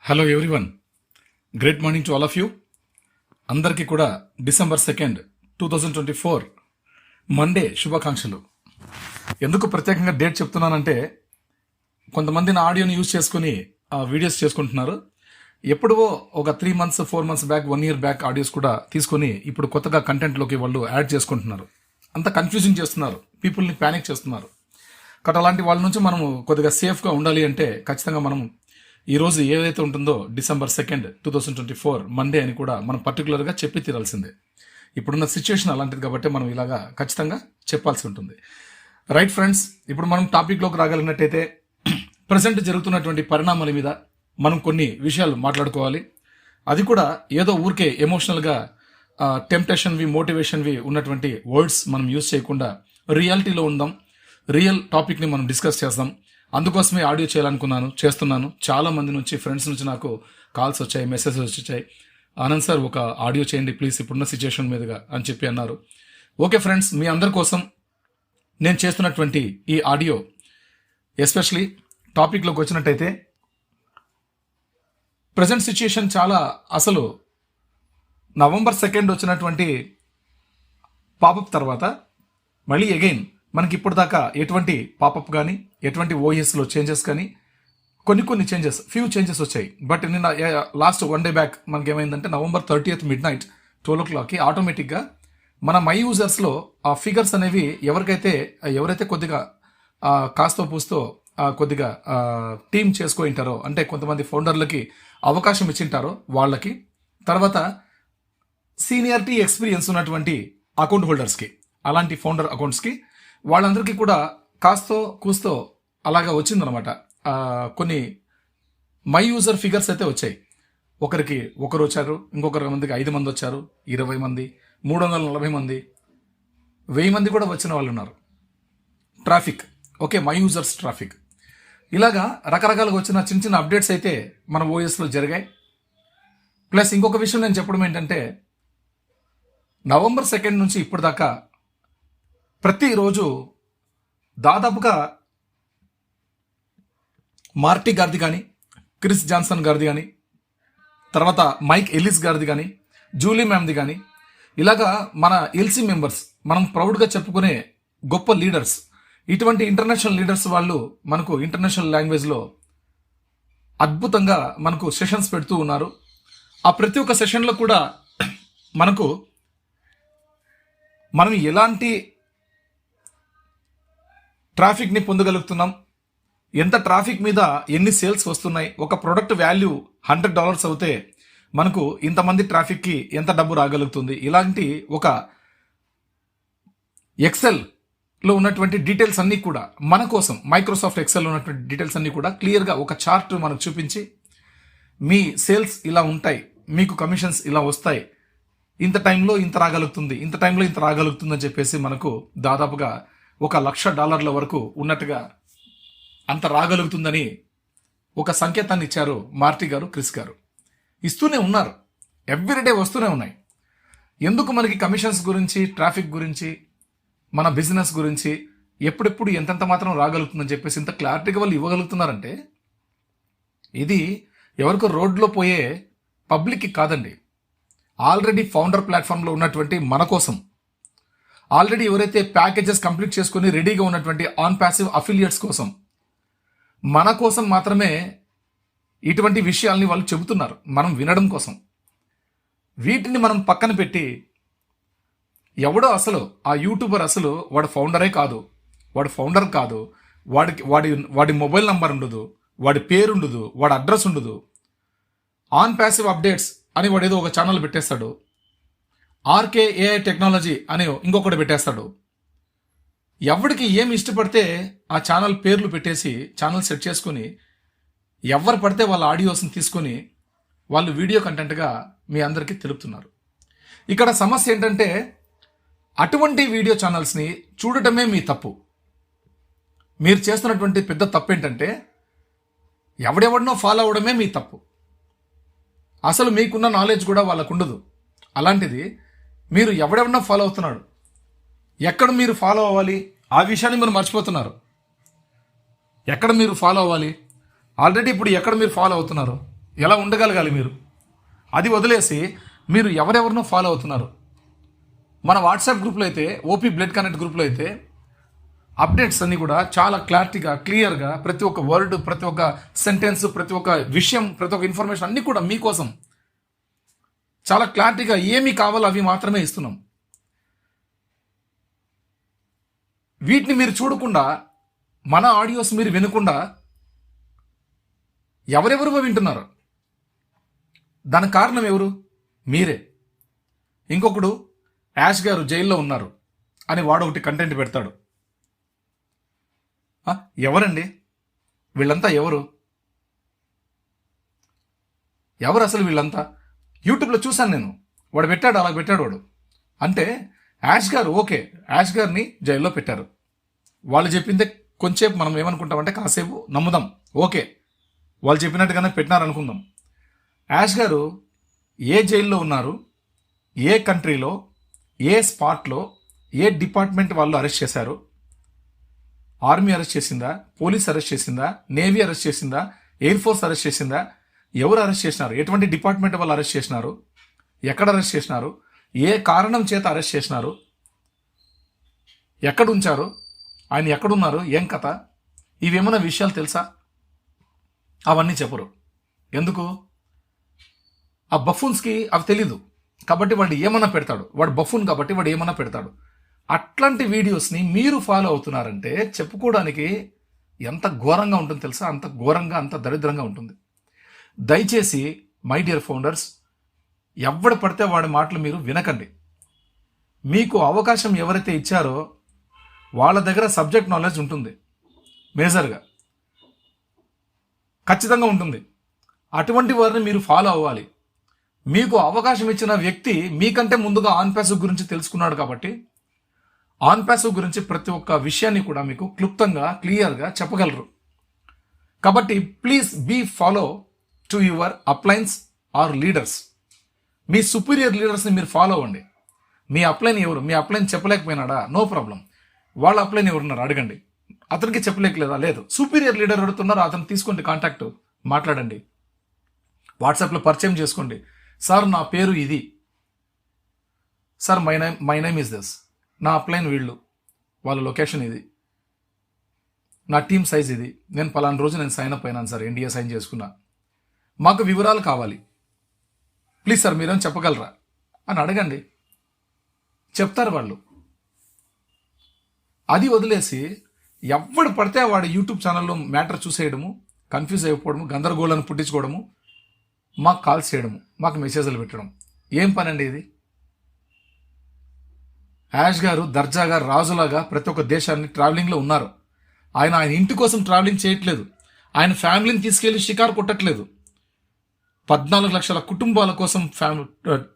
Hello everyone, great morning to all of you. అందరికీ కూడా December 2nd, 2024 Monday శుభాకాంక్షలు. ఎందుకు ప్రత్యేకంగా డేట్ చెప్తున్నానంటే, కొంతమంది నా ఆడియోని యూజ్ చేసుకుని వీడియోస్ చేసుకుంటున్నారు. ఎప్పుడో ఒక 3 months 4 months back, 1 year back audios కూడా తీసుకొని ఇప్పుడు కొత్తగా కంటెంట్లోకి వాళ్ళు యాడ్ చేసుకుంటున్నారు. అంత కన్ఫ్యూజింగ్ చేస్తున్నారు, పీపుల్ని ప్యానిక్ చేస్తున్నారు. కాబట్టి అలాంటి వాళ్ళ నుంచి మనము కొద్దిగా సేఫ్గా ఉండాలి అంటే ఖచ్చితంగా మనం ఈరోజు ఏదైతే ఉంటుందో December 2nd, 2024 మండే అని కూడా మనం పర్టికులర్గా చెప్పి తీరాల్సిందే. ఇప్పుడున్న సిచ్యువేషన్ అలాంటిది కాబట్టి మనం ఇలాగా ఖచ్చితంగా చెప్పాల్సి ఉంటుంది. రైట్ ఫ్రెండ్స్, ఇప్పుడు మనం టాపిక్లోకి రాగలిగినట్టయితే ప్రజెంట్ జరుగుతున్నటువంటి పరిణామాల మీద మనం కొన్ని విషయాలు మాట్లాడుకోవాలి. అది కూడా ఏదో ఊరికే ఎమోషనల్గా టెంప్టేషన్వి, మోటివేషన్వి ఉన్నటువంటి వర్డ్స్ మనం యూజ్ చేయకుండా రియాలిటీలో ఉందాం, రియల్ టాపిక్ని మనం డిస్కస్ చేద్దాం. అందుకోసమే ఆడియో చేస్తున్నాను. చాలా మంది నుంచి, ఫ్రెండ్స్ నుంచి నాకు కాల్స్ వచ్చాయి, మెసేజెస్ వచ్చాయి. ఆనంద్ సార్ ఒక ఆడియో చేయండి ప్లీజ్ ఇప్పుడున్న సిచ్యువేషన్ మీదుగా అని చెప్పి అన్నారు. ఓకే ఫ్రెండ్స్, మీ అందరి కోసం నేను చేస్తున్నటువంటి ఈ ఆడియో ఎస్పెషలీ టాపిక్లోకి వచ్చినట్టయితే, ప్రజెంట్ సిచ్యుయేషన్ చాలా అసలు November 2nd వచ్చినటువంటి పాపప్ తర్వాత మళ్ళీ అగైన్ మనకి ఇప్పుడు దాకా ఎటువంటి పాపప్ కానీ, ఎటువంటి ఓఎస్లో చేంజెస్ కానీ, కొన్ని చేంజెస్, ఫ్యూ చేంజెస్ వచ్చాయి. బట్ నిన్న లాస్ట్ 1 day బ్యాక్ మనకి ఏమైందంటే November 30th midnight 12 o'clockకి ఆటోమేటిక్గా మన మై యూజర్స్లో ఆ ఫిగర్స్ అనేవి ఎవరైతే కొద్దిగా కాస్తో పూస్తో కొద్దిగా టీమ్ చేసుకుంటారో, అంటే కొంతమంది ఫౌండర్లకి అవకాశం ఇచ్చింటారో వాళ్ళకి, తర్వాత సీనియారిటీ ఎక్స్పీరియన్స్ ఉన్నటువంటి అకౌంట్ హోల్డర్స్కి, అలాంటి ఫౌండర్ అకౌంట్స్కి, వాళ్ళందరికీ కూడా కాస్తో కూస్తో అలాగా వచ్చిందనమాట. కొన్ని మై యూజర్ ఫిగర్స్ అయితే వచ్చాయి. ఒకరు వచ్చారు, ఇంకొకరి మందికి 5 మంది వచ్చారు, 20 మంది, 340 మంది, 1000 మంది కూడా వచ్చిన వాళ్ళు ఉన్నారు. Traffic, okay, my users traffic, ఇలాగా రకరకాలుగా వచ్చిన చిన్న చిన్న అప్డేట్స్ అయితే మన ఓఎస్లో జరిగాయి. ప్లస్ ఇంకొక విషయం నేను చెప్పడం ఏంటంటే, November 2nd నుంచి ఇప్పుడు దాకా ప్రతిరోజు దాదాపుగా మార్టీ గారిది కానీ, క్రిస్ జాన్సన్ గారిది కానీ, తర్వాత మైక్ ఎల్లిస్ గారిది కానీ, జూలీ మ్యామ్ది కానీ, ఇలాగా మన ఎల్సీ మెంబర్స్, మనం ప్రౌడ్గా చెప్పుకునే గొప్ప లీడర్స్, ఇటువంటి ఇంటర్నేషనల్ లీడర్స్ వాళ్ళు మనకు ఇంటర్నేషనల్ లాంగ్వేజ్లో అద్భుతంగా మనకు సెషన్స్ పెడుతూ ఉన్నారు. ఆ ప్రతి ఒక్క సెషన్లో కూడా మనం ఎలాంటి ట్రాఫిక్ని పొందగలుగుతున్నాం, ఎంత ట్రాఫిక్ మీద ఎన్ని సేల్స్ వస్తున్నాయి, ఒక ప్రొడక్ట్ వాల్యూ $100 అవుతే మనకు ఇంతమంది ట్రాఫిక్కి ఎంత డబ్బు రాగలుగుతుంది, ఇలాంటి ఒక ఎక్సెల్లో ఉన్నటువంటి డీటెయిల్స్ అన్నీ కూడా మన కోసం, మైక్రోసాఫ్ట్ ఎక్సెల్లో ఉన్నటువంటి డీటెయిల్స్ అన్నీ కూడా క్లియర్గా ఒక చార్ట్ మనకు చూపించి, మీ సేల్స్ ఇలా ఉంటాయి, మీకు కమిషన్స్ ఇలా వస్తాయి, ఇంత టైంలో ఇంత రాగలుగుతుంది, ఇంత టైంలో ఇంత రాగలుగుతుంది అని చెప్పేసి మనకు దాదాపుగా $1,00,000 వరకు ఉన్నట్టుగా అంత రాగలుగుతుందని ఒక సంకేతాన్ని ఇచ్చారు మార్టీ గారు, క్రిస్ గారు. ఇస్తూనే ఉన్నారు, ఎవ్రీడే వస్తూనే ఉన్నాయి. ఎందుకు మనకి కమిషన్స్ గురించి, ట్రాఫిక్ గురించి, మన బిజినెస్ గురించి ఎప్పుడెప్పుడు ఎంతెంత మాత్రం రాగలుగుతుందని చెప్పేసి ఇంత క్లారిటీగా వాళ్ళు ఇవ్వగలుగుతున్నారంటే, ఇది ఎవరికో రోడ్లో పోయే పబ్లిక్కి కాదండి, ఆల్రెడీ ఫౌండర్ ప్లాట్ఫామ్లో ఉన్నటువంటి మన కోసం, ఆల్రెడీ ఎవరైతే ప్యాకేజెస్ కంప్లీట్ చేసుకుని రెడీగా ఉన్నటువంటి ఆన్ ప్యాసివ్ అఫిలియేట్స్ కోసం, మన కోసం మాత్రమే ఇటువంటి విషయాల్ని వాళ్ళు చెబుతున్నారు, మనం వినడం కోసం. వీటిని మనం పక్కన పెట్టి, ఎవడో అసలు ఆ యూట్యూబర్ అసలు వాడు ఫౌండరే కాదు, వాడు ఫౌండర్ కాదు, వాడి మొబైల్ నంబర్ ఉండదు, వాడి పేరు ఉండదు, వాడి అడ్రస్ ఉండదు, ఆన్ ప్యాసివ్ అప్డేట్స్ అని వాడు ఏదో ఒక ఛానల్ పెట్టేస్తాడు, RKAI టెక్నాలజీ అని ఇంకొకటి పెట్టేస్తాడు. ఎవరికి ఏమి ఇష్టపడితే ఆ ఛానల్ పేర్లు పెట్టేసి ఛానల్ సెట్ చేసుకుని ఎవరు పడితే వాళ్ళ ఆడియోస్ని తీసుకొని వాళ్ళు వీడియో కంటెంట్గా మీ అందరికీ తెలుపుతున్నారు. ఇక్కడ సమస్య ఏంటంటే, అటువంటి వీడియో ఛానల్స్ని చూడటమే మీ తప్పు. మీరు చేస్తున్నటువంటి పెద్ద తప్పు ఏంటంటే, ఎవడెవడినో ఫాలో అవ్వడమే మీ తప్పు. అసలు మీకున్న నాలెడ్జ్ కూడా వాళ్ళకు ఉండదు. అలాంటిది మీరు ఎవడెవడనో ఫాలో అవుతున్నాడు, ఎక్కడ మీరు ఫాలో అవ్వాలి ఆ విషయాన్ని మీరు మర్చిపోతున్నారు. ఎక్కడ మీరు ఫాలో అవ్వాలి, ఆల్రెడీ ఇప్పుడు ఎక్కడ మీరు ఫాలో అవుతున్నారు, ఎలా ఉండగలగాలి మీరు? అది వదిలేసి మీరు ఎవరెవరినో ఫాలో అవుతున్నారు. మన వాట్సాప్ గ్రూప్లో అయితే, ఓపీ బ్లడ్ కనెక్ట్ గ్రూప్లో అయితే అప్డేట్స్ అన్నీ కూడా చాలా క్లారిటీగా, క్లియర్గా, ప్రతి ఒక్క వర్డ్, ప్రతి ఒక్క సెంటెన్స్, ప్రతి ఒక్క విషయం, ప్రతి ఒక్క ఇన్ఫర్మేషన్ అన్నీ కూడా మీకోసం చాలా క్లారిటీగా ఏమి కావాలో అవి మాత్రమే ఇస్తున్నాం. వీటిని మీరు చూడకుండా, మన ఆడియోస్ మీరు వినకుండా ఎవరెవరివో వింటున్నారు. దానికి కారణం ఎవరు? మీరే. ఇంకొకడు యాష్ గారు జైల్లో ఉన్నారు అని వాడు ఒకటి కంటెంట్ పెడతాడు. ఎవరండి వీళ్ళంతా? ఎవరు అసలు వీళ్ళంతా? యూట్యూబ్లో చూశాను నేను, వాడు పెట్టాడు, అలా పెట్టాడు వాడు. అంటే యాష్ గారు, ఓకే, యాష్ గారిని జైల్లో పెట్టారు. వాళ్ళు చెప్పిందే కొంచెంసేపు మనం ఏమనుకుంటామంటే కాసేపు నమ్ముదాం, ఓకే, వాళ్ళు చెప్పినట్టుగానే పెట్టినారనుకుందాం. యాష్ గారు ఏ జైల్లో ఉన్నారు, ఏ కంట్రీలో, ఏ స్పాట్లో, ఏ డిపార్ట్మెంట్ వాళ్ళు అరెస్ట్ చేశారు? ఆర్మీ అరెస్ట్ చేసిందా? పోలీస్ అరెస్ట్ చేసిందా? నేవీ అరెస్ట్ చేసిందా? ఎయిర్ ఫోర్స్ అరెస్ట్ చేసిందా? ఎవరు అరెస్ట్ చేసినారు? ఎటువంటి డిపార్ట్మెంట్ వాళ్ళు అరెస్ట్ చేసినారు? ఎక్కడ అరెస్ట్ చేసినారు? ఏ కారణం చేత అరెస్ట్ చేసినారు? ఎక్కడ ఉంచారు? ఆయన ఎక్కడున్నారు? ఏం కథ? ఇవేమన్నా విషయాలు తెలుసా? అవన్నీ చెప్పరు. ఎందుకు? ఆ బఫూన్స్కి అవి తెలీదు కాబట్టి వాడు ఏమన్నా పెడతాడు. వాడు బఫూన్ కాబట్టి వాడు ఏమన్నా పెడతాడు. అట్లాంటి వీడియోస్ని మీరు ఫాలో అవుతున్నారంటే చెప్పుకోవడానికి ఎంత ఘోరంగా ఉంటుంది తెలుసా? అంత ఘోరంగా, అంత దరిద్రంగా ఉంటుంది. దయచేసి మై డియర్ ఫౌండర్స్, ఎవడు పడితే వాడి మాటలు మీరు వినకండి. మీకు అవకాశం ఎవరైతే ఇచ్చారో వాళ్ళ దగ్గర సబ్జెక్ట్ నాలెడ్జ్ ఉంటుంది, మేజర్గా ఖచ్చితంగా ఉంటుంది. అటువంటి వారిని మీరు ఫాలో అవ్వాలి. మీకు అవకాశం ఇచ్చిన వ్యక్తి మీకంటే ముందుగా ఆన్ ప్యాసివ్ గురించి తెలుసుకున్నాడు కాబట్టి ఆన్ ప్యాసివ్ గురించి ప్రతి ఒక్క విషయాన్ని కూడా మీకు క్లుప్తంగా, క్లియర్గా చెప్పగలరు. కాబట్టి please be follow to your uplines or leaders. మీ సుపీరియర్ లీడర్స్ని మీరు ఫాలో అవ్వండి. మీ అప్లైన్ ఎవరు? మీ అప్లైన్ చెప్పలేకపోయినాడా? No problem. వాళ్ళ అప్లైన్ ఎవరున్నారు అడగండి. అతనికి చెప్పలేకలేదా? లేదు. సుపీరియర్ లీడర్ అడుగుతున్నారు, అతను తీసుకోండి, కాంటాక్ట్ మాట్లాడండి, వాట్సాప్లో పరిచయం చేసుకోండి. సార్ నా పేరు ఇది, sir my name is this, నా అప్లైన్ వీళ్ళు, వాళ్ళ లొకేషన్ ఇది, నా టీమ్ సైజ్ ఇది, నేను పలానా రోజు నేను సైన్ అప్ అయినాను సార్, ఎన్డీఏ సైన్ చేసుకున్నా, మాకు వివరాలు కావాలి, ప్లీజ్ సార్ మీరేం చెప్పగలరా అని అడగండి. చెప్తారు వాళ్ళు. అది వదిలేసి ఎవడు పడితే వాడు యూట్యూబ్ ఛానల్లో మ్యాటర్ చూసేయడము, కన్ఫ్యూజ్ అయిపోవడము, గందరగోళాన్ని పుట్టించుకోవడము, మాకు కాల్స్ చేయడము, మాకు మెసేజ్లు పెట్టడం, ఏం పని అండి ఇది? యాష్ గారు దర్జాగా, రాజులాగా ప్రతి ఒక్క దేశాన్ని ట్రావెలింగ్లో ఉన్నారు. ఆయన ఇంటి కోసం ట్రావెలింగ్ చేయట్లేదు, ఆయన ఫ్యామిలీని తీసుకెళ్లి షికారు కొట్టట్లేదు. 14 లక్షల కుటుంబాల కోసం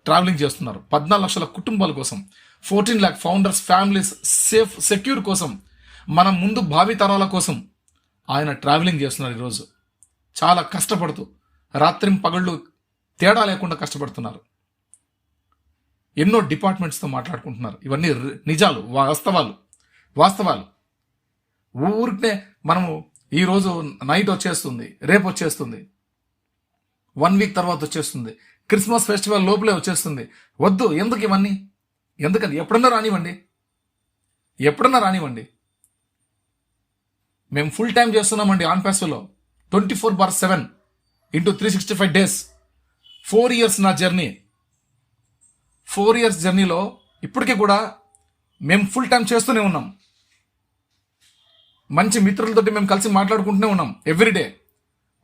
ట్రావెలింగ్ చేస్తున్నారు. 14 లక్షల కుటుంబాల కోసం, 14 lakh founders families safe secure కోసం, మన ముందు భావి తరాల కోసం ఆయన ట్రావెలింగ్ చేస్తున్నారు. ఈరోజు చాలా కష్టపడుతూ రాత్రి పగళ్ళు తేడా లేకుండా కష్టపడుతున్నారు. ఎన్నో డిపార్ట్మెంట్స్తో మాట్లాడుకుంటున్నారు. ఇవన్నీ నిజాలు, వాస్తవాలు. ఊరికే మనము ఈరోజు నైట్ వచ్చేస్తుంది, రేపు వచ్చేస్తుంది, 1 week తర్వాత వచ్చేస్తుంది, క్రిస్మస్ ఫెస్టివల్ లోపలే వచ్చేస్తుంది. వద్దు, ఎందుకు ఇవన్నీ? ఎందుకని? ఎప్పుడన్నా రానివ్వండి. మేము ఫుల్ టైం చేస్తున్నామండి ఆన్ ప్యాసివ్లో, 24/7 ఇంటూ 365 days. 4 years నా జర్నీ. 4 years జర్నీలో ఇప్పటికీ కూడా మేము ఫుల్ టైం చేస్తూనే ఉన్నాం. మంచి మిత్రులతోటి మేము కలిసి మాట్లాడుకుంటూనే ఉన్నాం ఎవ్రీడే.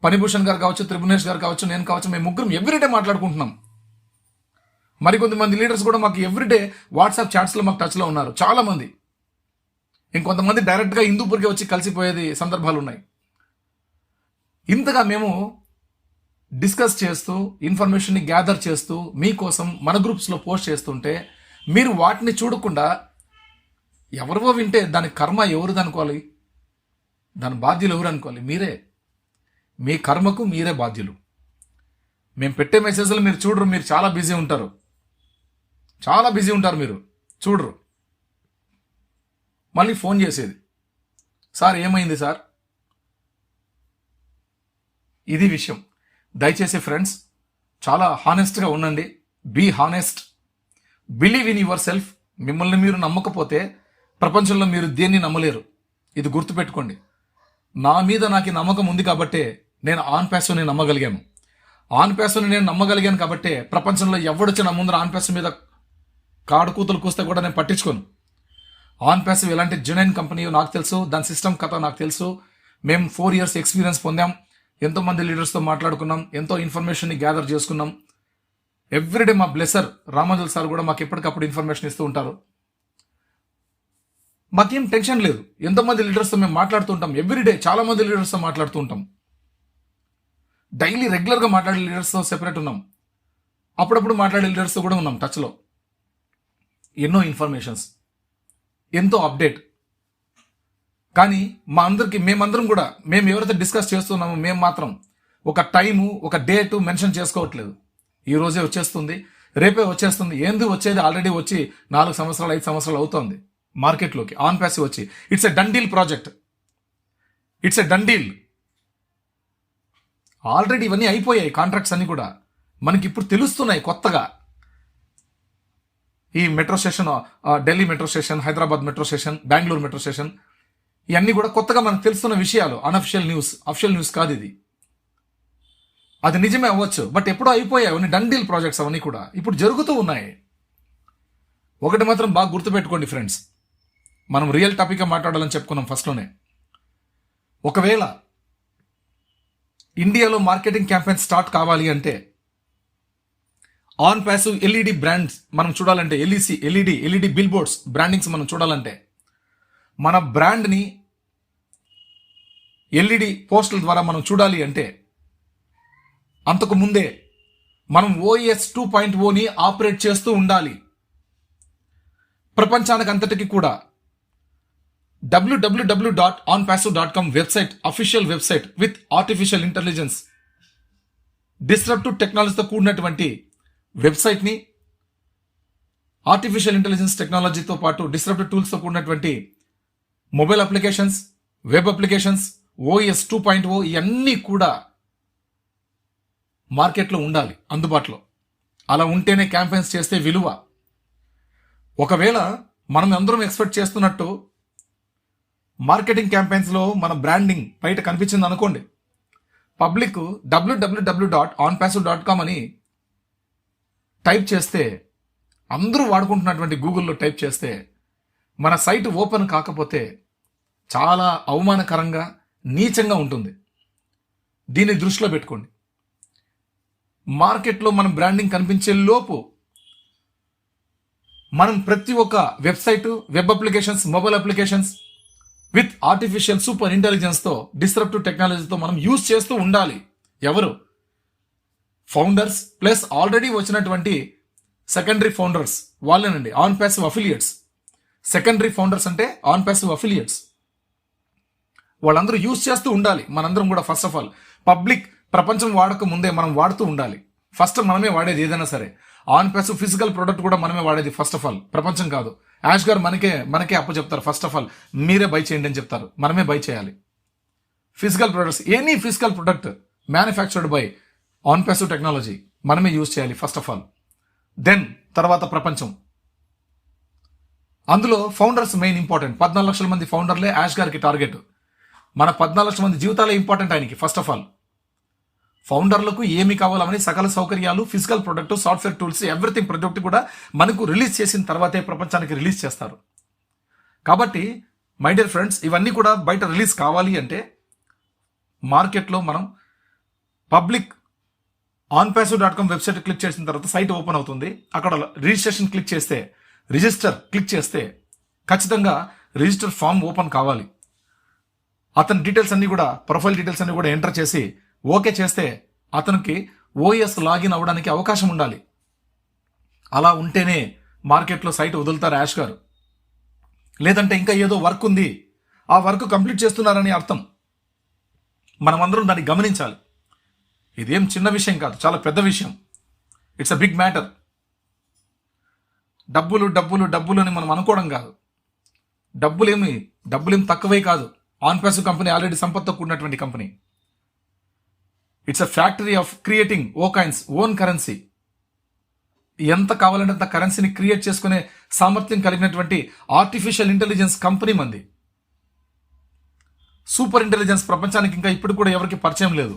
పనిభూషణ్ గారు కావచ్చు, త్రిభువనేష్ గారు కావచ్చు, నేను కావచ్చు, మేము ముగ్గురం ఎవ్రీడే మాట్లాడుకుంటున్నాం. మరికొంతమంది లీడర్స్ కూడా మాకు ఎవ్రీడే వాట్సాప్ చాట్స్లో మాకు టచ్లో ఉన్నారు చాలామంది. ఇంకొంతమంది డైరెక్ట్గా హిందూపూర్కి వచ్చి కలిసిపోయేది సందర్భాలు ఉన్నాయి. ఇంతగా మేము డిస్కస్ చేస్తూ, ఇన్ఫర్మేషన్ని గ్యాదర్ చేస్తూ, మీకోసం మన గ్రూప్స్లో పోస్ట్ చేస్తుంటే మీరు వాటిని చూడకుండా ఎవరివో వింటే దాని కర్మ ఎవరు అనుకోవాలి? దాని బాధ్యులు ఎవరు అనుకోవాలి? మీరే. మీ కర్మకు మీరే బాధ్యులు. మేము పెట్టే మెసేజ్లు మీరు చూడరు, మీరు చాలా బిజీ ఉంటారు మీరు చూడరు. మళ్ళీ ఫోన్ చేసేది, సార్ ఏమైంది సార్, ఇది విషయం. దయచేసి ఫ్రెండ్స్ చాలా హానెస్ట్గా ఉండండి. Be honest, believe in yourself. మిమ్మల్ని మీరు నమ్మకపోతే ప్రపంచంలో మీరు దేన్ని నమ్మలేరు. ఇది గుర్తుపెట్టుకోండి. నా మీద నాకు ఈ నమ్మకం ఉంది కాబట్టే నేను ఆన్ ప్యాసివ్ని నమ్మగలిగాను. ఆన్ ప్యాసివ్ని నేను నమ్మగలిగాను కాబట్టే ప్రపంచంలో ఎవడొచ్చి నా ముందర ఆన్ ప్యాసివ్ మీద కాడు కూతులు కూస్తే కూడా నేను పట్టించుకోను. ఆన్ ప్యాసివ్ ఎలాంటి జెన్యున్ కంపెనీ నాకు తెలుసు, దాని సిస్టమ్ కథ నాకు తెలుసు. మేము 4 years ఎక్స్పీరియన్స్ పొందాం, ఎంతోమంది లీడర్స్తో మాట్లాడుకున్నాం, ఎంతో ఇన్ఫర్మేషన్ని గ్యాదర్ చేసుకున్నాం. ఎవ్రీడే మా బ్లెసర్ రామాజుల్ సార్ కూడా మాకు ఎప్పటికప్పుడు ఇన్ఫర్మేషన్ ఇస్తూ ఉంటారు. మాకేం టెన్షన్ లేదు. ఎంతోమంది లీడర్స్తో మేము మాట్లాడుతూ ఉంటాం. ఎవ్రీడే చాలా మంది లీడర్స్తో మాట్లాడుతూ ఉంటాం. డైలీ రెగ్యులర్గా మాట్లాడే లీడర్స్తో సెపరేట్ ఉన్నాం, అప్పుడప్పుడు మాట్లాడే లీడర్స్తో కూడా ఉన్నాం టచ్లో. ఎన్నో ఇన్ఫర్మేషన్స్, ఎంతో అప్డేట్. కానీ మేమందరం కూడా మేము ఎవరైతే డిస్కస్ చేస్తున్నామో మేము మాత్రం ఒక టైము, ఒక డేటు మెన్షన్ చేసుకోవట్లేదు. ఈ రోజే వచ్చేస్తుంది, రేపే వచ్చేస్తుంది. ఏంది వచ్చేది? ఆల్రెడీ వచ్చి 4 సంవత్సరాలు 5 సంవత్సరాలు అవుతోంది మార్కెట్లోకి ఆన్ ప్యాసివ్ వచ్చి. It's a done deal project. It's a done deal. Already ఇవన్నీ అయిపోయాయి. కాంట్రాక్ట్స్ అన్ని కూడా మనకి ఇప్పుడు తెలుస్తున్నాయి కొత్తగా. ఈ metro station, Delhi metro station, Hyderabad metro station, Bengaluru metro station, ఇవన్నీ కూడా కొత్తగా మనకు తెలుస్తున్న విషయాలు. అన్అఫిషియల్ న్యూస్, అఫిషియల్ న్యూస్ కాదు ఇది. అది నిజమే అవ్వచ్చు, బట్ ఎప్పుడో అయిపోయాయి అవన్నీ. డన్ డీల్ ప్రాజెక్ట్స్ అవన్నీ కూడా ఇప్పుడు జరుగుతూ ఉన్నాయి. ఒకటి మాత్రం బాగా గుర్తుపెట్టుకోండి ఫ్రెండ్స్, మనం రియల్ టాపిక్గా మాట్లాడాలని చెప్పుకున్నాం ఫస్ట్లోనే. ఒకవేళ ఇండియాలో మార్కెటింగ్ క్యాంపెయిన్ స్టార్ట్ కావాలి అంటే ఆన్ ప్యాసివ్ ఎల్ఈడి బ్రాండ్స్ మనం చూడాలంటే, ఎల్ఈడి బిల్ బోర్డ్స్ బ్రాండింగ్స్ మనం చూడాలంటే, మన బ్రాండ్ని ఎల్ఈడి పోస్టుల ద్వారా మనం చూడాలి అంటే, అంతకు ముందే మనం OS 2.0ని ఆపరేట్ చేస్తూ ఉండాలి. ప్రపంచానికి అంతటికి కూడా www.onpassive.com website, official website with artificial intelligence, disruptive టెక్నాలజీతో కూడినటువంటి వెబ్సైట్ని, ఆర్టిఫిషియల్ ఇంటెలిజెన్స్ టెక్నాలజీతో పాటు డిస్రప్టివ్ టూల్స్తో కూడినటువంటి mobile applications, web applications, OS 2.0 ఇవన్నీ కూడా మార్కెట్లో ఉండాలి, అందుబాటులో. అలా ఉంటేనే క్యాంపెయిన్స్ చేస్తే విలువ. ఒకవేళ మనం అందరం ఎక్స్పెక్ట్ చేస్తున్నట్టు మార్కెటింగ్ క్యాంపెయిన్స్లో మన బ్రాండింగ్ బయట కనిపించింది అనుకోండి, పబ్లిక్ www.onpassive.com అని టైప్ చేస్తే, అందరూ వాడుకుంటున్నటువంటి గూగుల్లో టైప్ చేస్తే, మన సైట్ ఓపెన్ కాకపోతే చాలా అవమానకరంగా, నీచంగా ఉంటుంది. దీన్ని దృష్టిలో పెట్టుకోండి. మార్కెట్లో మనం బ్రాండింగ్ కనిపించే లోపు మనం ప్రతి ఒక్క website, web applications, mobile applications with artificial super ఇంటెలిజెన్స్తో, డిస్రప్టివ్ టెక్నాలజీతో మనం యూజ్ చేస్తూ ఉండాలి. ఎవరు? ఫౌండర్స్ ప్లస్ ఆల్రెడీ వచ్చినటువంటి సెకండరీ ఫౌండర్స్, వాళ్ళేనండి OnPassive affiliates. Secondary founders అంటే ఆన్ ప్యాసివ్ అఫిలియేట్స్. వాళ్ళందరూ యూజ్ చేస్తూ ఉండాలి. మనందరం కూడా ఫస్ట్ ఆఫ్ ఆల్ పబ్లిక్ ప్రపంచం వాడక ముందే మనం వాడుతూ ఉండాలి. ఫస్ట్ మనమే వాడేది ఏదైనా సరే. ఆన్ ప్యాసివ్ ఫిజికల్ ప్రోడక్ట్ కూడా మనమే వాడేది ఫస్ట్ ఆఫ్ ఆల్, ప్రపంచం కాదు. యాష్ గారు మనకే అప్పు చెప్తారు. ఫస్ట్ ఆఫ్ ఆల్ మీరే బై చేయండి అని చెప్తారు. మనమే బై చేయాలి. Physical products, any physical product manufactured by on passive technology మనమే యూజ్ చేయాలి ఫస్ట్ ఆఫ్ ఆల్. దెన్ తర్వాత ప్రపంచం. అందులో ఫౌండర్స్ మెయిన్ ఇంపార్టెంట్. 14 లక్షల మంది ఫౌండర్లే యాష్ గారికి టార్గెట్. మన 14 లక్షల మంది జీవితాలే ఇంపార్టెంట్ ఆయనకి. ఫస్ట్ ఆఫ్ ఆల్ ఫౌండర్లకు ఏమి కావాలని సకల సౌకర్యాలు, physical product, software tools, everything product కూడా మనకు రిలీజ్ చేసిన తర్వాతే ప్రపంచానికి రిలీజ్ చేస్తారు. కాబట్టి మై డియర్ ఫ్రెండ్స్, ఇవన్నీ కూడా బయట రిలీజ్ కావాలి అంటే మార్కెట్లో మనం పబ్లిక్ onpassive.com వెబ్సైట్ క్లిక్ చేసిన తర్వాత సైట్ ఓపెన్ అవుతుంది. అక్కడ రిజిస్ట్రేషన్ క్లిక్ చేస్తే, రిజిస్టర్ క్లిక్ చేస్తే ఖచ్చితంగా రిజిస్టర్ ఫామ్ ఓపెన్ కావాలి. అతని డీటెయిల్స్ అన్ని కూడా, ప్రొఫైల్ డీటెయిల్స్ అన్ని కూడా ఎంటర్ చేసి ఓకే చేస్తే అతనికి OS లాగిన్ అవ్వడానికి అవకాశం ఉండాలి. అలా ఉంటేనే మార్కెట్లో సైట్ వదులుతారు యాష్ గారు. లేదంటే ఇంకా ఏదో వర్క్ ఉంది, ఆ వర్క్ కంప్లీట్ చేస్తున్నారని అర్థం. మనమందరం దాన్ని గమనించాలి. ఇదేం చిన్న విషయం కాదు, చాలా పెద్ద విషయం. It's a big matter. డబ్బులు డబ్బులు డబ్బులు అని మనం అనుకోవడం కాదు. డబ్బులేం తక్కువే కాదు. ఆన్ ప్యాసివ్ కంపెనీ ఆల్రెడీ సంపత్తో కూడినటువంటి company. It's a factory of creating own currency. ఎంత కావాలంటే అంత కరెన్సీని క్రియేట్ చేసుకునే సామర్థ్యం కలిగినటువంటి ఆర్టిఫిషియల్ ఇంటెలిజెన్స్ కంపెనీ మంది. సూపర్ ఇంటెలిజెన్స్ ప్రపంచానికి ఇంకా ఇప్పుడు కూడా ఎవరికి పరిచయం లేదు.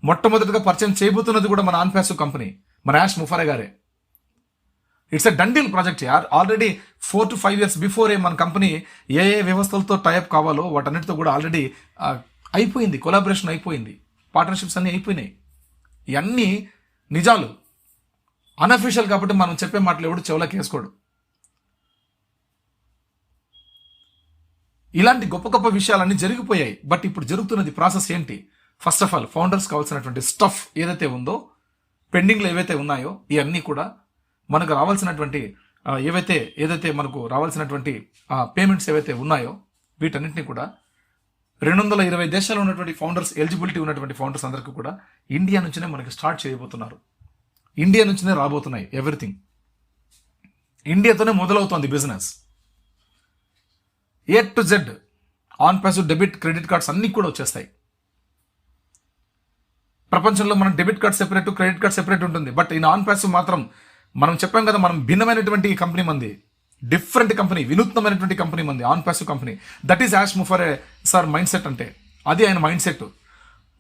మొట్టమొదటిగా పరిచయం చేయబోతున్నది కూడా మన ఆన్పాసివ్ కంపెనీ, మన యాష్ ముఫరే గారే. ఇట్స్ ఎ డండిల్ ప్రాజెక్ట్ యార్. ఆల్రెడీ 4 to 5 years బిఫోరే మన కంపెనీ ఏ వ్యవస్థలతో టైఅప్ కావాలో వాటన్నిటితో కూడా ఆల్రెడీ అయిపోయింది, కొలాబరేషన్ అయిపోయింది, పార్ట్నర్షిప్స్ అన్నీ అయిపోయినాయి. ఇవన్నీ నిజాలు, అన్అఫీషియల్ కాబట్టి మనం చెప్పే మాటలు ఎవడు చెవులకు వేసుకోడు. ఇలాంటి గొప్ప గొప్ప విషయాలన్నీ జరిగిపోయాయి. బట్ ఇప్పుడు జరుగుతున్నది ప్రాసెస్ ఏంటి? ఫస్ట్ ఆఫ్ ఆల్ ఫౌండర్స్ కావాల్సినటువంటి స్టఫ్ ఏదైతే ఉందో, పెండింగ్లో ఏవైతే ఉన్నాయో ఇవన్నీ కూడా మనకు రావాల్సినటువంటి ఏదైతే మనకు రావాల్సినటువంటి పేమెంట్స్ ఏవైతే ఉన్నాయో వీటన్నింటినీ కూడా 220 దేశాల్లో ఉన్నటువంటి ఫౌండర్స్, ఎలిజిబిలిటీ ఉన్నటువంటి ఫౌండర్స్ అందరికీ కూడా ఇండియా నుంచినే మనకి స్టార్ట్ చేయబోతున్నారు. ఇండియా నుంచినే రాబోతున్నాయి ఎవ్రీథింగ్. ఇండియాతోనే మొదలవుతోంది business. A to Z OnPassive debit, credit cards అన్నీ కూడా వచ్చేస్తాయి. ప్రపంచంలో మనం debit card separate, credit card separate ఉంటుంది. బట్ ఈ ఆన్పాసివ్ మాత్రం మనం చెప్పాం కదా, మనం భిన్నమైనటువంటి కంపెనీ మంది, డిఫరెంట్ కంపెనీ, వినూత్నమైనటువంటి కంపెనీ మంది, OnPassive company. That is Ash Mufareh sir mind set అంటే. అది ఆయన మైండ్ సెట్.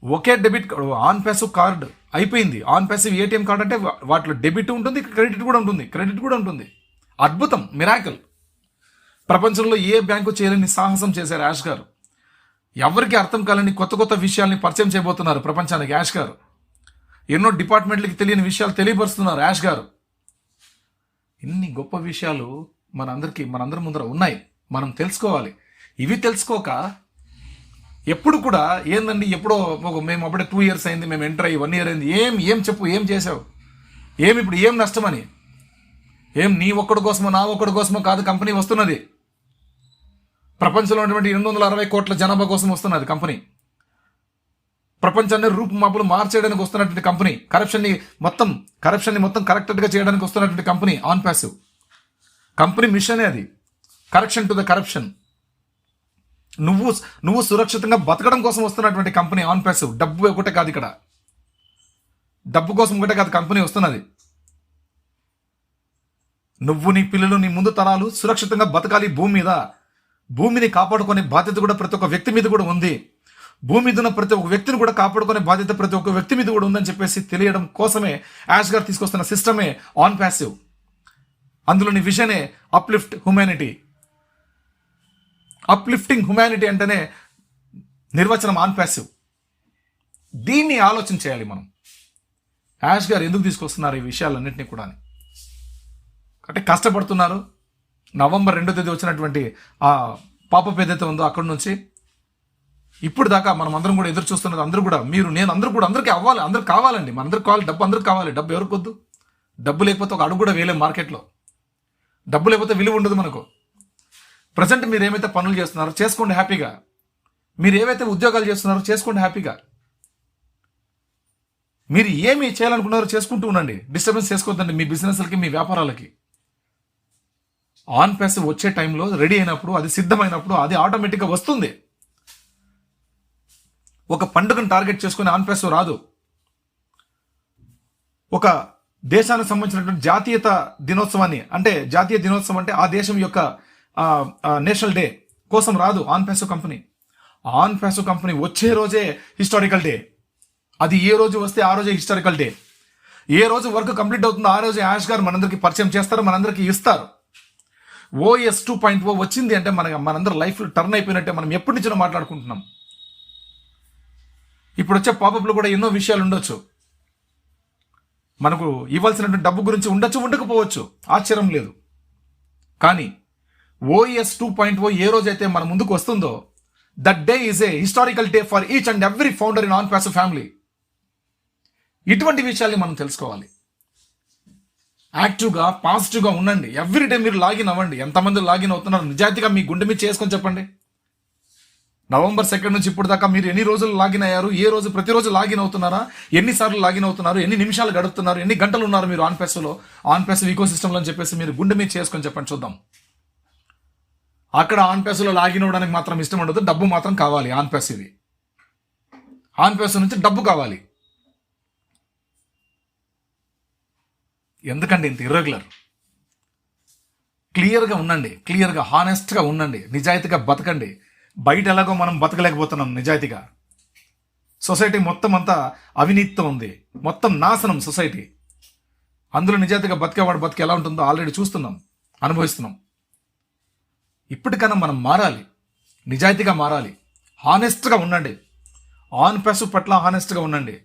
ఒకే డెబిట్ ఆన్పాసివ్ కార్డ్ అయిపోయింది. ఆన్పాసివ్ ఏటీఎం కార్డ్ అంటే వాటిలో డెబిట్ ఉంటుంది, క్రెడిట్ కూడా ఉంటుంది. అద్భుతం, మిరాకిల్. ప్రపంచంలో ఏ బ్యాంకు చేయలేని సాహసం చేశారు యాష్ గారు. ఎవరికి అర్థం కాలని కొత్త కొత్త విషయాల్ని పరిచయం చేయబోతున్నారు ప్రపంచానికి యాష్ గారు. ఎన్నో డిపార్ట్మెంట్లకి తెలియని విషయాలు తెలియపరుస్తున్నారు యాష్ గారు. ఇన్ని గొప్ప విషయాలు మనందరి ముందర ఉన్నాయి, మనం తెలుసుకోవాలి. ఇవి తెలుసుకోక ఎప్పుడు కూడా ఏందండి, ఎప్పుడో మేము అప్పుడే 2 years అయింది, మేము ఎంటర్ అయ్యి 1 year అయింది, ఏం చెప్పు, ఏం చేసావు, ఇప్పుడు ఏం నష్టమని, నీ ఒక్కడి కోసమో నా ఒక్కడి కోసమో కాదు కంపెనీ వస్తున్నది. ప్రపంచంలో ఉన్నటువంటి 860 కోట్ల జనాభా కోసం వస్తున్నది కంపెనీ. ప్రపంచాన్ని రూపుమాపులు మార్చేయడానికి వస్తున్నటువంటి కంపెనీ. కరప్షన్ని మొత్తం కరెక్టెడ్గా చేయడానికి వస్తున్నటువంటి కంపెనీ ఆన్పాసివ్ కంపెనీ. మిషనే అది, కరెక్షన్ టు ద కరప్షన్. నువ్వు సురక్షితంగా బతకడం కోసం వస్తున్నటువంటి కంపెనీ ఆన్పాసివ్. డబ్బు ఒకటే కాదు, ఇక్కడ డబ్బు కోసం ఒకటే కాదు కంపెనీ వస్తున్నది. నువ్వు, నీ పిల్లలు, నీ ముందు తరాలు సురక్షితంగా బతకాలి భూమి మీద. భూమిని కాపాడుకునే బాధ్యత కూడా ప్రతి ఒక్క వ్యక్తి మీద కూడా ఉంది. భూమి మీద ఉన్న ప్రతి ఒక్క వ్యక్తిని కూడా కాపాడుకునే బాధ్యత ప్రతి ఒక్క వ్యక్తి మీద కూడా ఉందని చెప్పేసి తెలియడం కోసమే యాష్ గారు తీసుకొస్తున్న సిస్టమే ఆన్పాసివ్. అందులోని విషనే అప్లిఫ్ట్ హ్యుమానిటీ. అప్లిఫ్టింగ్ హ్యుమానిటీ అంటేనే నిర్వచనం ఆన్పాసివ్. దీన్ని ఆలోచన చేయాలి మనం. యాష్ గారు ఎందుకు తీసుకొస్తున్నారు ఈ విషయాలన్నింటినీ కూడా అంటే కష్టపడుతున్నారు. November 2వ తేదీ వచ్చినటువంటి ఆ పాపప్ ఏదైతే ఉందో అక్కడి నుంచి ఇప్పుడు దాకా మనం అందరం కూడా ఎదురు చూస్తున్నది. అందరూ కూడా, మీరు, నేను, అందరూ కూడా అందరికీ అవ్వాలి, అందరికి కావాలండి. మనందరికి కావాలి డబ్బు, అందరికి కావాలి డబ్బు. ఎవరికి వద్దు? డబ్బు లేకపోతే ఒక అడుగు కూడా వేయలేం మార్కెట్లో. డబ్బు లేకపోతే విలువ ఉండదు మనకు. ప్రజెంట్ మీరు ఏమైతే పనులు చేస్తున్నారో చేసుకోండి హ్యాపీగా. మీరు ఏవైతే ఉద్యోగాలు చేస్తున్నారో చేసుకోండి హ్యాపీగా. మీరు ఏమి చేయాలనుకున్నారో చేసుకుంటూ ఉండండి. డిస్టర్బెన్స్ చేసుకోవద్దండి మీ బిజినెస్లకి, మీ వ్యాపారాలకి. ఆన్పాసివ్ వచ్చే టైంలో రెడీ అయినప్పుడు, అది సిద్ధమైనప్పుడు అది ఆటోమేటిక్గా వస్తుంది. ఒక పండుగను టార్గెట్ చేసుకుని ఆన్పాసివ్ రాదు. ఒక దేశానికి సంబంధించినటువంటి జాతీయ దినోత్సవం అంటే ఆ దేశం యొక్క నేషనల్ డే కోసం రాదు ఆన్పాసివ్ కంపెనీ. ఆన్పాసివ్ కంపెనీ వచ్చే రోజే హిస్టారికల్ డే. అది ఏ రోజు వస్తే ఆ రోజే హిస్టారికల్ డే. ఏ రోజు వర్క్ కంప్లీట్ అవుతుందో ఆ రోజు యాష్ గారు మనందరికీ పరిచయం చేస్తారు, మనందరికీ ఇస్తారు. OS 2.0 వచ్చింది అంటే మనందరూ లైఫ్ టర్న్ అయిపోయినట్టే. మనం ఎప్పటి నుంచో మాట్లాడుకుంటున్నాం. ఇప్పుడు వచ్చే పాపప్లో కూడా ఎన్నో విషయాలు ఉండొచ్చు. మనకు ఇవ్వాల్సినటువంటి డబ్బు గురించి ఉండొచ్చు, ఉండకపోవచ్చు, ఆశ్చర్యం లేదు. కానీ OS 2.0 ఏ రోజైతే మన ముందుకు వస్తుందో, that day is a historical day for each and every founder in OnPassive family. ఇటువంటి విషయాల్ని మనం తెలుసుకోవాలి. యాక్టివ్గా, పాజిటివ్గా ఉండండి. ఎవ్రీడే మీరు లాగిన్ అవ్వండి. ఎంతమంది లాగిన్ అవుతున్నారు నిజాయితీగా మీ గుండె మీద చేసుకొని చెప్పండి. November 2 నుంచి ఇప్పుడు దాకా మీరు ఎన్ని రోజులు లాగిన్ అయ్యారు? ఏ రోజు ప్రతిరోజు లాగిన్ అవుతున్నారా? ఎన్నిసార్లు లాగిన్ అవుతున్నారు? ఎన్ని నిమిషాలు గడుపుతున్నారు? ఎన్ని గంటలు ఉన్నారు మీరు ఆన్పాసివ్ ఈకో సిస్టంలో అని చెప్పేసి మీరు గుండె మీద చేసుకొని చెప్పండి చూద్దాం. అక్కడ ఆన్పాసివ్లో లాగిన్ అవ్వడానికి మాత్రం ఇష్టం ఉండదు, డబ్బు మాత్రం కావాలి. ఆన్పాసివ్ నుంచి డబ్బు కావాలి. ఎందుకండి ఇంత ఇర్రెగ్యులర్? క్లియర్గా ఉండండి, క్లియర్గా హానెస్ట్గా ఉండండి, నిజాయితీగా బతకండి. బయట ఎలాగో మనం బతకలేకపోతున్నాం నిజాయితీగా. సొసైటీ మొత్తం అంతా అవినీతితో ఉంది, మొత్తం నాశనం సొసైటీ. అందులో నిజాయితీగా బతికేవాడు బతికి ఎలా ఉంటుందో ఆల్రెడీ చూస్తున్నాం, అనుభవిస్తున్నాం. ఇప్పటికైనా మనం మారాలి, నిజాయితీగా మారాలి, హానెస్ట్గా ఉండండి. ఆన్ ప్యాసివ్ పట్ల హానెస్ట్గా ఉండండి.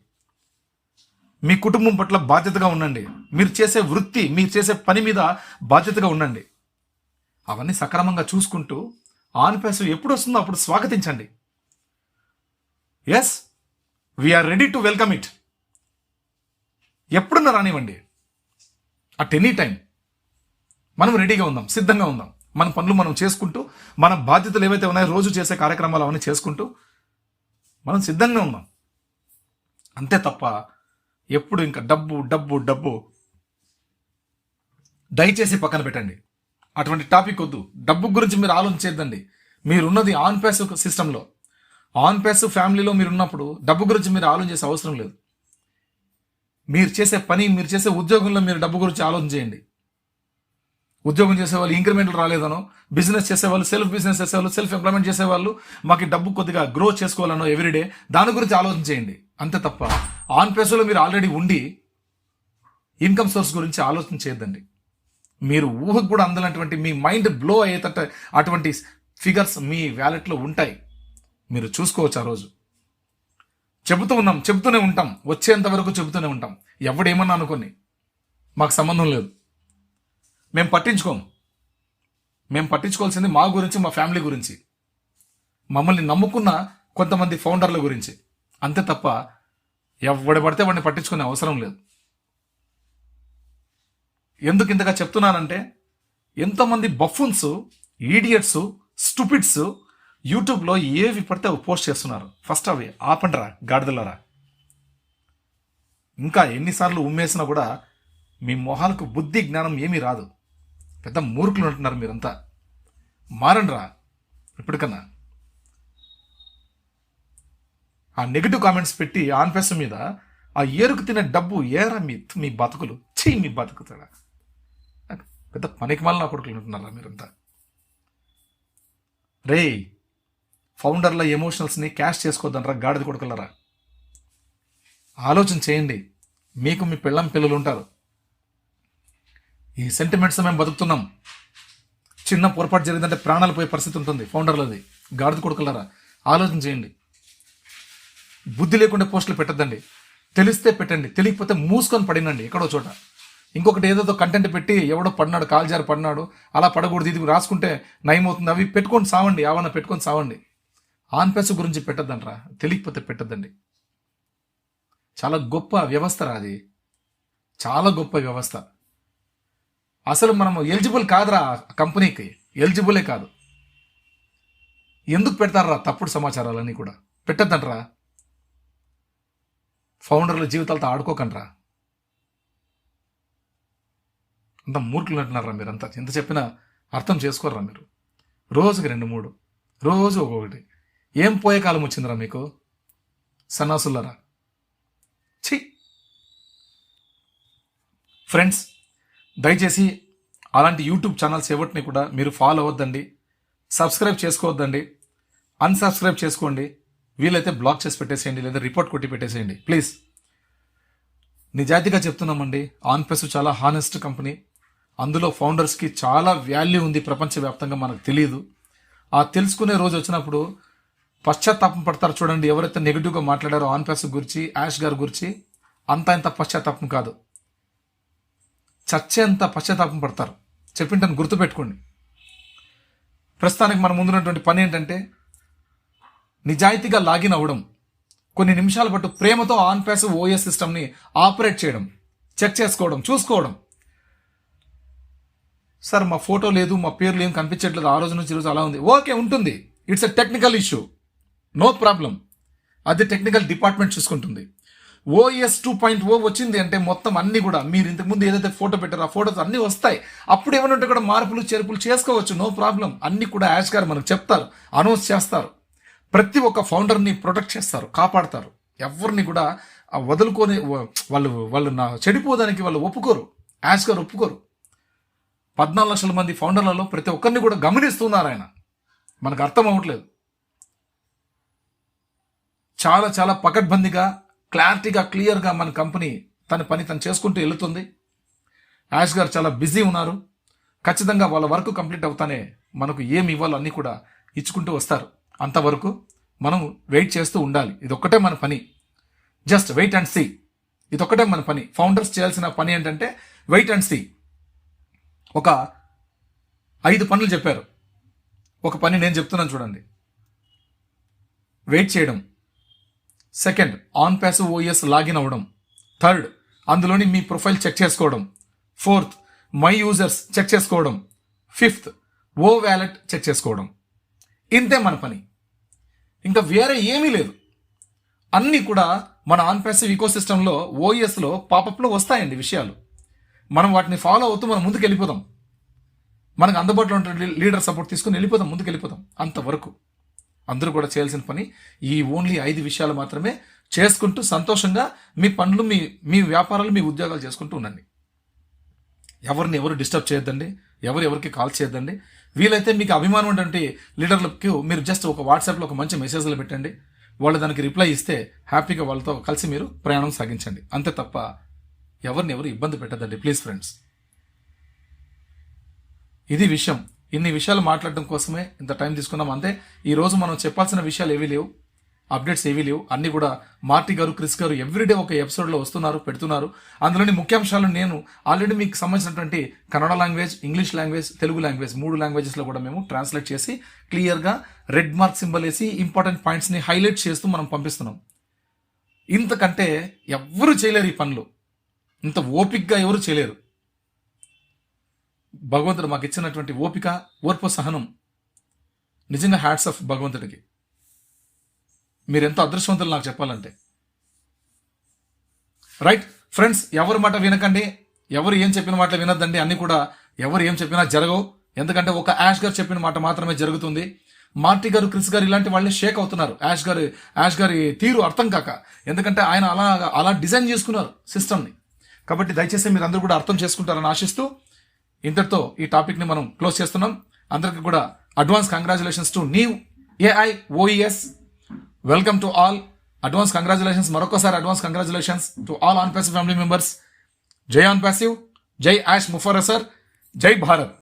మీ కుటుంబం పట్ల బాధ్యతగా ఉండండి. మీరు చేసే వృత్తి, మీరు చేసే పని మీద బాధ్యతగా ఉండండి. అవన్నీ సక్రమంగా చూసుకుంటూ ఆన్ ప్యాసివ్ ఎప్పుడు వస్తుందో అప్పుడు స్వాగతించండి. Yes, we are ready to welcome it. ఎప్పుడున్నా రానివ్వండి, అట్ ఎనీ టైం మనం రెడీగా ఉందాం, సిద్ధంగా ఉందాం. మన పనులు మనం చేసుకుంటూ, మన బాధ్యతలు ఏవైతే ఉన్నాయో రోజు చేసే కార్యక్రమాలు అవన్నీ చేసుకుంటూ మనం సిద్ధంగా ఉన్నాం. అంతే తప్ప ఎప్పుడు ఇంకా డబ్బు డబ్బు డబ్బు దయచేసి పక్కన పెట్టండి. అటువంటి టాపిక్ వద్దు. డబ్బు గురించి మీరు ఆలోచించేద్దండి. మీరున్నది ఆన్ ప్యాసివ్ సిస్టంలో, ఆన్ ప్యాసివ్ ఫ్యామిలీలో మీరు ఉన్నప్పుడు డబ్బు గురించి మీరు ఆలోచన చేసే అవసరం లేదు. మీరు చేసే పని, మీరు చేసే ఉద్యోగంలో మీరు డబ్బు గురించి ఆలోచన చేయండి. ఉద్యోగం చేసేవాళ్ళు ఇంక్రిమెంట్లు రాలేదనో, బిజినెస్ చేసేవాళ్ళు, సెల్ఫ్ బిజినెస్ చేసేవాళ్ళు, సెల్ఫ్ ఎంప్లాయ్మెంట్ చేసేవాళ్ళు మాకు డబ్బు కొద్దిగా గ్రో చేసుకోవాలనో ఎవ్రీడే దాని గురించి ఆలోచన చేయండి. అంతే తప్ప ఆన్ ప్యాసివ్లో మీరు ఆల్రెడీ ఉండి ఇన్కమ్ సోర్స్ గురించి ఆలోచన చేయొద్దండి. మీరు ఊహకు కూడా అందనటువంటి, మీ మైండ్ బ్లో అయ్యేటట్టు అటువంటి ఫిగర్స్ మీ వ్యాలెట్లో ఉంటాయి. మీరు చూసుకోవచ్చు. ఆ రోజు చెబుతూనే ఉంటాం, వచ్చేంత వరకు చెబుతూనే ఉంటాం. ఎవడేమన్నా అనుకోని మాకు సంబంధం లేదు. మేము పట్టించుకోవాల్సింది మా గురించి, మా ఫ్యామిలీ గురించి, మమ్మల్ని నమ్ముకున్న కొంతమంది ఫౌండర్ల గురించి. అంతే తప్ప ఎవడు పడితే వాడిని పట్టించుకునే అవసరం లేదు. ఎందుకు ఇంతగా చెప్తున్నానంటే, ఎంతోమంది బఫూన్స్, ఈడియట్స్, స్టూపిడ్స్ యూట్యూబ్లో ఏవి పడితే అవి పోస్ట్ చేస్తున్నారు. ఫస్ట్ అవి ఆపండిరా గాడిదలరా. ఇంకా ఎన్నిసార్లు ఉమ్మేసినా కూడా మీ మొహాలకు బుద్ధి జ్ఞానం ఏమీ రాదు. పెద్ద మూర్ఖులు ఉంటున్నారు మీరంతా. మారండిరా ఇప్పటికన్నా. ఆ నెగిటివ్ కామెంట్స్ పెట్టి ఆన్ ప్యాసివ్ మీద ఆ ఏరుకు తినే డబ్బు ఏరా మీ బతుకులు. మీ బతుకుతాడా? పెద్ద పనికిమాలిన కొడుకులు ఉంటున్నారా మీరంతా. రే, ఫౌండర్ల ఎమోషనల్స్ని క్యాష్ చేసుకోవద్దనరా గాడిద కొడుకులరా. ఆలోచన చేయండి. మీకు మీ పిల్లలు ఉంటారు. ఈ సెంటిమెంట్స్ మేము బతుకుతున్నాం. చిన్న పొరపాటు జరిగిందంటే ప్రాణాలు పోయే పరిస్థితి ఉంటుంది ఫౌండర్లది. గాడిద కొడుకులరా, ఆలోచన చేయండి. బుద్ధి లేకుండా పోస్టులు పెట్టద్దండి. తెలిస్తే పెట్టండి, తెలియకపోతే మూసుకొని పడినండి ఎక్కడో చోట. ఇంకొకటి ఏదో కంటెంట్ పెట్టి ఎవడో పడినాడు, కాల్జారు పడినాడు, అలా పడకూడదు, ఇది రాసుకుంటే నయమవుతుంది, అవి పెట్టుకొని సావండి, ఏమన్నా పెట్టుకొని సావండి. ఆన్ ప్యాసివ్ గురించి పెట్టద్దంట్రా, తెలియకపోతే పెట్టద్దండి. చాలా గొప్ప వ్యవస్థ రా అది, చాలా గొప్ప వ్యవస్థ. అసలు మనం ఎలిజిబుల్ కాదురా కంపెనీకి, ఎలిజిబులే కాదు. ఎందుకు పెడతారా తప్పుడు సమాచారాలన్నీ కూడా? పెట్టద్దంట్రా. ఫౌండర్ల జీవితాలతో ఆడుకోకండ్రా. అంత మూర్ఖులు అంటున్నారా మీరంతా. ఎంత చెప్పినా అర్థం చేసుకోర్రా మీరు. రోజుకి 2-3, రోజు ఒక్కొక్కటి. ఏం పోయే కాలం వచ్చిందిరా మీకు సన్నాసులరా. ఛీ ఫ్రెండ్స్, దయచేసి అలాంటి యూట్యూబ్ ఛానల్స్ ఎవరిని కూడా మీరు ఫాలో అవ్వద్దండి, సబ్స్క్రైబ్ చేసుకోవద్దండి. అన్సబ్స్క్రైబ్ చేసుకోండి. వీలైతే బ్లాక్ చేసి పెట్టేసేయండి, లేదా రిపోర్ట్ కొట్టి పెట్టేసేయండి ప్లీజ్. నిజాయితీగా చెప్తున్నామండి, ఆన్ ప్యాసివ్ చాలా హానెస్ట్ కంపెనీ. అందులో ఫౌండర్స్కి చాలా వాల్యూ ఉంది ప్రపంచవ్యాప్తంగా, మనకు తెలియదు. ఆ తెలుసుకునే రోజు వచ్చినప్పుడు పశ్చాత్తాపం పడతారు. చూడండి, ఎవరైతే నెగిటివ్గా మాట్లాడారో ఆన్ ప్యాసివ్ గురించి, యాష్ గారి గురించి, ఇంత పశ్చాత్తాపం కాదు, చచ్చేంత పశ్చాత్తాపం పడతారు. చెప్పింటాను, గుర్తుపెట్టుకోండి. ప్రస్తుతానికి మన ముందున్నటువంటి పని ఏంటంటే నిజాయితీగా లాగిన్ అవ్వడం, కొన్ని నిమిషాల పాటు ప్రేమతో ఆన్ ప్యాసివ్ ఓఎస్ సిస్టమ్ని ఆపరేట్ చేయడం, చెక్ చేసుకోవడం, చూసుకోవడం. సార్ మా ఫోటో లేదు, మా పేర్లు ఏం కనిపించట్లేదు, ఆ రోజు నుంచి ఈరోజు అలా ఉంది. ఓకే, ఉంటుంది. It's a technical issue, no problem. అది టెక్నికల్ డిపార్ట్మెంట్ చూసుకుంటుంది. OS 2.0 వచ్చింది అంటే మొత్తం అన్ని కూడా మీరు ఇంతకుముందు ఏదైతే ఫోటో పెట్టారో ఆ ఫోటోస్ అన్నీ వస్తాయి. అప్పుడు ఏమైనా ఉంటే కూడా మార్పులు చేర్పులు చేసుకోవచ్చు, నో ప్రాబ్లం. అన్ని కూడా యాష్ గారు మనకు చెప్తారు, అనౌన్స్ చేస్తారు. ప్రతి ఒక్క ఫౌండర్ని ప్రొటెక్ట్ చేస్తారు, కాపాడతారు. ఎవరిని కూడా వదులుకొని వాళ్ళు చెడిపోదానికి వాళ్ళు ఒప్పుకోరు. యాష్ గారు ఒప్పుకోరు. 14 లక్షల మంది ఫౌండర్లలో ప్రతి ఒక్కరిని కూడా గమనిస్తున్నారు ఆయన. మనకు అర్థం అవ్వట్లేదు. చాలా చాలా పకడ్బందీగా, క్లారిటీగా, క్లియర్గా మన కంపెనీ తన పని తను చేసుకుంటూ వెళుతుంది. యాష్ గారు చాలా బిజీ ఉన్నారు. ఖచ్చితంగా వాళ్ళ వర్క్ కంప్లీట్ అవుతానే మనకు ఏమి ఇవ్వాలో అన్నీ కూడా ఇచ్చుకుంటూ వస్తారు. అంతవరకు మనం వెయిట్ చేస్తూ ఉండాలి. ఇదొక్కటే మన పని. Just wait and see. ఇదొక్కటే మన పని. ఫౌండర్స్ చేయాల్సిన పని ఏంటంటే వెయిట్ అండ్ సీ. ఒక 5 పనులు చెప్పారు. ఒక పని నేను చెప్తున్నాను చూడండి. వెయిట్ చేయడం. Second, on passive OS login అవ్వడం. థర్డ్, అందులోని మీ ప్రొఫైల్ చెక్ చేసుకోవడం. ఫోర్త్, మై యూజర్స్ చెక్ చేసుకోవడం. ఫిఫ్త్, ఓ వ్యాలెట్ చెక్ చేసుకోవడం. ఇంతే మన పని. ఇంకా వేరే ఏమీ లేదు. అన్నీ కూడా మన ఆన్ ప్యాసివ్ ఈకో సిస్టంలో ఓఎస్లో పాపప్లో వస్తాయండి విషయాలు. మనం వాటిని ఫాలో అవుతూ మనం ముందుకు వెళ్ళిపోతాం. మనకు అందుబాటులో ఉండే లీడర్ సపోర్ట్ తీసుకుని వెళ్ళిపోతాం, ముందుకు వెళ్ళిపోతాం. అంతవరకు అందరూ కూడా చేయాల్సిన పని ఈ ఓన్లీ 5 విషయాలు మాత్రమే చేసుకుంటూ సంతోషంగా మీ పనులు, మీ వ్యాపారాలు, మీ ఉద్యోగాలు చేసుకుంటూ ఉండండి. ఎవరిని ఎవరు డిస్టర్బ్ చేయొద్దండి. ఎవరికి కాల్ చేయొద్దండి. వీలైతే మీకు అభిమానం ఉన్నటువంటి లీడర్లకు మీరు జస్ట్ ఒక వాట్సాప్లో ఒక మంచి మెసేజ్లు పెట్టండి. వాళ్ళు దానికి రిప్లై ఇస్తే హ్యాపీగా వాళ్ళతో కలిసి మీరు ప్రయాణం సాగించండి. అంతే తప్ప ఎవరిని ఎవరు ఇబ్బంది పెట్టద్దండి ప్లీజ్ ఫ్రెండ్స్. ఇది విషయం. ఇన్ని విషయాలు మాట్లాడడం కోసమే ఇంత టైం తీసుకున్నాం. అంతే. ఈ రోజు మనం చెప్పాల్సిన విషయాలు ఏవీ లేవు, అప్డేట్స్ ఏవీ లేవు. అన్ని కూడా మార్టీ గారు, క్రిస్ గారు ఎవ్రీడే ఒక ఎపిసోడ్లో వస్తున్నారు, పెడుతున్నారు. అందులోని ముఖ్యాంశాలు నేను ఆల్రెడీ మీకు సంబంధించినటువంటి Kannada language, English language, Telugu language 3 లాంగ్వేజెస్లో కూడా మేము ట్రాన్స్లేట్ చేసి క్లియర్గా రెడ్ మార్క్ సింబల్ వేసి ఇంపార్టెంట్ పాయింట్స్ని హైలైట్ చేస్తూ మనం పంపిస్తున్నాం. ఇంతకంటే ఎవ్వరూ చేయలేరు ఈ పనులు. ఇంత ఓపిక్గా ఎవరు చేయలేరు. భగవంతుడు మాకు ఇచ్చినటువంటి ఓపిక, ఓర్పు, సహనం నిజంగా హ్యాట్స్ ఆఫ్ భగవంతుడికి. మీరెంతో అదృష్టవంతులు నాకు చెప్పాలంటే. రైట్ ఫ్రెండ్స్, ఎవరి మాట వినకండి. ఎవరు ఏం చెప్పిన మాట వినొద్దండి. అన్ని కూడా ఎవరు ఏం చెప్పినా జరగవు. ఎందుకంటే ఒక యాష్ గారు చెప్పిన మాట మాత్రమే జరుగుతుంది. మార్టీ గారు, క్రిస్ గారు ఇలాంటి వాళ్ళే షేక్ అవుతున్నారు. యాష్ గారి తీరు అర్థం కాక. ఎందుకంటే ఆయన అలా డిజైన్ చేసుకున్నారు సిస్టమ్ని. కాబట్టి దయచేసి మీరు అందరూ కూడా అర్థం చేసుకుంటారని ఆశిస్తూ ఇంతటితో ఈ టాపిక్ని మనం క్లోజ్ చేస్తున్నాం. అందరికీ కూడా advance congratulations to new AI OES. Welcome to all. Advance congratulations. మరొకసారి advance congratulations to all OnPassive family members. జై ఆన్ ప్యాసివ్, జై యాష్ ముఫర్రర్, జై భారత్.